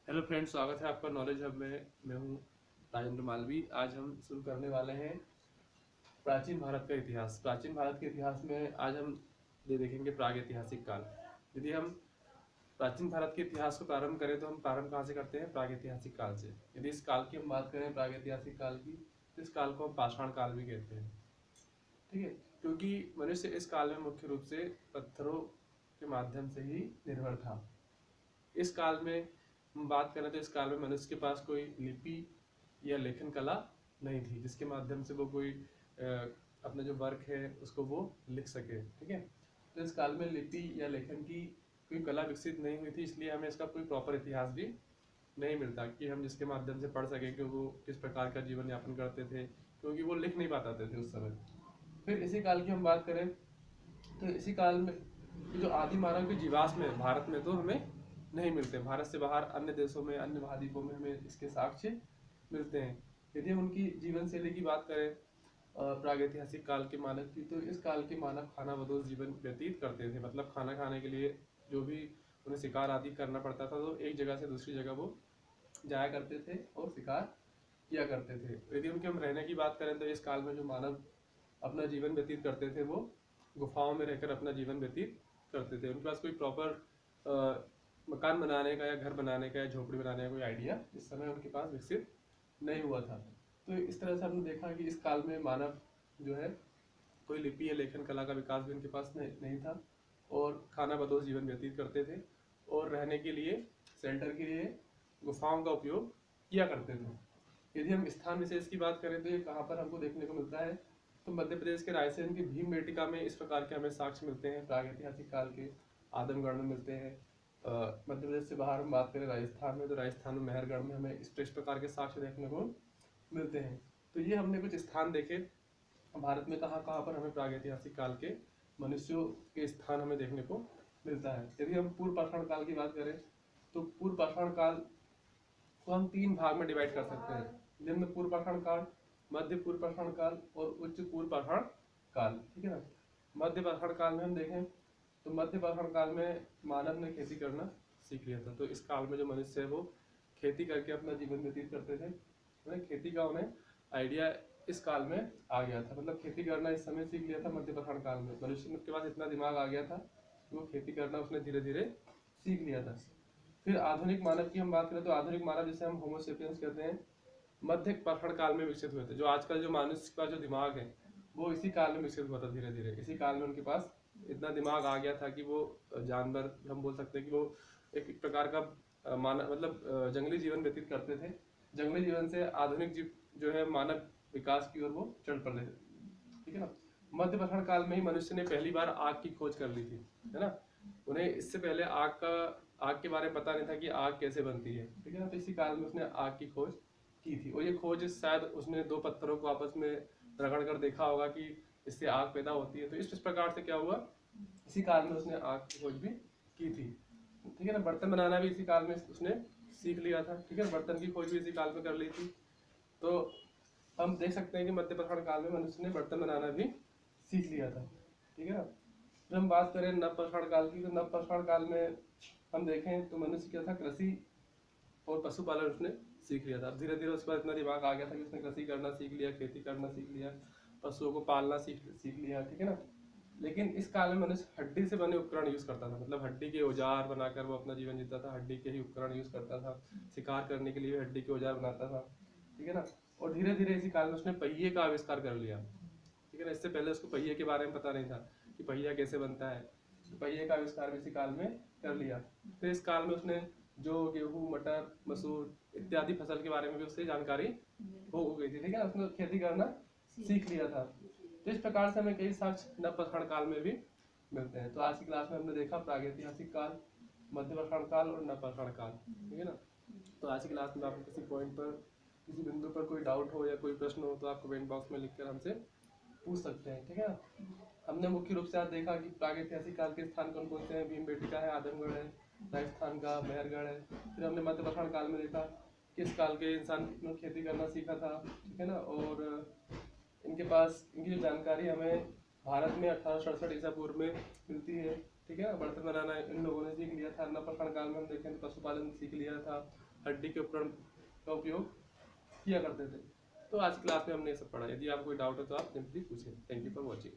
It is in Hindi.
हेलो फ्रेंड्स, स्वागत है आपका नॉलेज हब में। मैं हूं राजेंद्र मालवी। आज हम शुरू करने वाले हैं प्राचीन भारत का इतिहास। प्राचीन भारत के इतिहास में आज हम ये देखेंगे प्रागैतिहासिक काल। यदि हम प्राचीन भारत के इतिहास को प्रारंभ करें तो हम प्रारंभ कहाँ से करते हैं? प्रागैतिहासिक काल से। यदि इस काल की हम बात करें प्रागैतिहासिक काल की, तो इस काल को हम पाषाण काल भी कहते हैं। ठीक है, क्योंकि मनुष्य इस काल में मुख्य रूप से पत्थरों के माध्यम से ही निर्भर था। इस काल में हम बात करें तो इस काल में मनुष्य के पास कोई लिपि या लेखन कला नहीं थी जिसके माध्यम से वो कोई अपना जो वर्क है उसको वो लिख सके। ठीक है, तो इस काल में लिपि या लेखन की कोई कला विकसित नहीं हुई थी, इसलिए हमें इसका कोई प्रॉपर इतिहास भी नहीं मिलता कि हम जिसके माध्यम से पढ़ सकें कि वो किस प्रकार का जीवन यापन करते थे, क्योंकि वो लिख नहीं पाते थे उस समय। फिर इसी काल की हम बात करें तो इसी काल में जो आदि मानव के जीवाश्म है भारत में तो हमें नहीं मिलते। भारत से बाहर अन्य देशों में, अन्य महाद्वीपों में हमें इसके साक्ष्य मिलते हैं। यदि हम उनकी जीवन शैली की बात करें प्रागैतिहासिक काल के मानव की, तो इस काल के मानव खानाबदोश जीवन व्यतीत करते थे। मतलब खाना खाने के लिए जो भी उन्हें शिकार आदि करना पड़ता था तो एक जगह से दूसरी जगह वो जाया करते थे और शिकार किया करते थे। यदि उनके हम रहने की बात करें तो इस काल में जो मानव अपना जीवन व्यतीत करते थे वो गुफाओं में रहकर अपना जीवन व्यतीत करते थे। उनके पास कोई प्रॉपर मकान बनाने का या घर बनाने का या झोपड़ी बनाने का कोई आइडिया इस समय उनके पास विकसित नहीं हुआ था। तो इस तरह से हमने देखा कि इस काल में मानव जो है कोई लिपि या लेखन कला का विकास भी उनके पास नहीं था और खाना बदोश जीवन व्यतीत करते थे और रहने के लिए, शेल्टर के लिए गुफाओं का उपयोग किया करते थे। यदि हम स्थान विशेष की बात करें तो ये कहाँ पर हमको देखने को मिलता है, तो मध्य प्रदेश के रायसेन की भीम बेटिका में इस प्रकार के हमें साक्ष्य मिलते हैं। प्रागैतिहासिक काल के आदमगढ़ में मिलते हैं। मध्य प्रदेश से बाहर हम बात करें राजस्थान में, तो राजस्थान में मेहरगढ़ में हमें इस प्रकार के साक्ष्य देखने को मिलते हैं। तो ये हमने कुछ स्थान देखे भारत में कहाँ कहाँ पर हमें प्रागैतिहासिक काल के मनुष्यों के स्थान हमें देखने को मिलता है। यदि हम पूर्व पाषाण काल की बात करें तो पूर्व पाषाण काल को हम 3 भाग में डिवाइड कर सकते हैं: निम्न पूर्व पाषाण काल, मध्य पूर्व पाषाण काल और उच्च पूर्व पाषाण काल। ठीक है ना। मध्य पाषाण काल में हम देखें तो मध्य पाषाण काल में मानव ने खेती करना सीख लिया था। तो इस काल में जो मनुष्य है वो खेती करके अपना जीवन व्यतीत करते थे। खेती का उन्हें आइडिया इस काल में आ गया था। मतलब खेती करना इस समय सीख लिया था मध्य पाषाण काल में। मनुष्य के पास इतना दिमाग आ गया था कि वो खेती करना उसने धीरे धीरे सीख लिया था। फिर आधुनिक मानव की हम बात करें तो आधुनिक मानव जिसे हम होमो सेपियंस कहते हैं, मध्य पाषाण काल में विकसित हुए थे। जो आजकल जो मनुष्य का जो दिमाग है वो इसी काल में विकसित हुआ था धीरे धीरे। इसी काल में उनके पास इतना दिमाग आ गया था कि वो जानवर, हम बोल सकते हैं कि वो एक प्रकार का मानव, मतलब जंगली जीवन व्यतीत करते थे। जंगली जीवन से आधुनिक जीव जो है मानव विकास की ओर वो चढ़ पड़े थे। ठीक है ना। मध्य पाषाण काल में ही मनुष्य ने पहली बार आग की खोज कर ली थी, है ना। उन्हें इससे पहले आग के बारे में पता नहीं था कि आग कैसे बनती है। ठीक है ना। तो इसी काल में उसने आग की खोज की थी और ये खोज शायद उसने 2 पत्थरों को आपस में रगड़ कर देखा होगा कि इससे आग पैदा होती है। तो इस प्रकार से क्या हुआ, इसी काल में उसने आग की खोज भी की थी। ठीक है ना। बर्तन बनाना भी इसी काल में उसने सीख लिया था। ठीक है, बर्तन की खोज भी इसी काल में कर ली थी। तो हम देख सकते हैं कि मध्य पाषाण काल में मनुष्य ने बर्तन बनाना भी सीख लिया था। ठीक है ना। जब हम बात करें नव पाषाण काल की, तो नव पाषाण काल में हम देखें तो मनुष्य क्या था, कृषि और पशुपालन उसने सीख लिया था। धीरे धीरे उसके बाद इतना दिमाग आ गया था कि उसने कृषि करना सीख लिया, खेती करना सीख लिया, पशुओं को पालना सीख लिया। ठीक है ना। लेकिन इस काल में मनुष्य हड्डी से बने उपकरण यूज करता था। मतलब हड्डी के औजार बनाकर वो अपना जीवन जीता था, हड्डी के ही उपकरण यूज करता था, शिकार करने के लिए हड्डी के औजार बनाता था। ठीक है ना। और धीरे धीरे इसी काल में उसने पहिए का आविष्कार कर लिया। ठीक है ना। इससे पहले उसको पहिए के बारे में पता नहीं था कि पहिया कैसे बनता है। तो पहिए का आविष्कार भी इसी काल में कर लिया। फिर इस काल में उसने जो गेहूँ, मटर, मसूर इत्यादि फसल के बारे में भी उससे जानकारी हो गई थी। ठीक है ना। उसने खेती करना सीख लिया था। तो इस प्रकार से हमें कई साक्ष्य नव पाषाण काल में भी मिलते हैं। तो आज की क्लास में हमने देखा प्रागैतिहासिक काल, मध्य पाषाण काल और नव पाषाण काल। ठीक है ना। तो आज की क्लास में आपको किसी पॉइंट पर, किसी बिंदु पर कोई डाउट हो या कोई प्रश्न हो तो आप कमेंट बॉक्स में लिखकर हमसे पूछ सकते हैं। ठीक है ना। हमने मुख्य रूप से आज देखा कि प्रागैतिहासिक काल के स्थान कौन कौन से हैं। भीम बेटिका है, आदमगढ़ है, राजस्थान का मेहरगढ़ है। फिर हमने मध्य पाषाण काल में देखा किस काल के इंसान ने खेती करना सीखा था। ठीक है ना। और इनके पास इनकी जो जानकारी हमें भारत में 1867 ईसा पूर्व में मिलती है। ठीक है। बर्तन बनाना इन लोगों ने सीख लिया था। नव पाषाण काल में हम देखें तो पशुपालन सीख लिया था हड्डी के उपकरण का उपयोग किया करते थे। तो आज क्लास में हमने ये सब पढ़ा। यदि आपको कोई डाउट है तो आप सिंपली पूछें। Thank you for watching.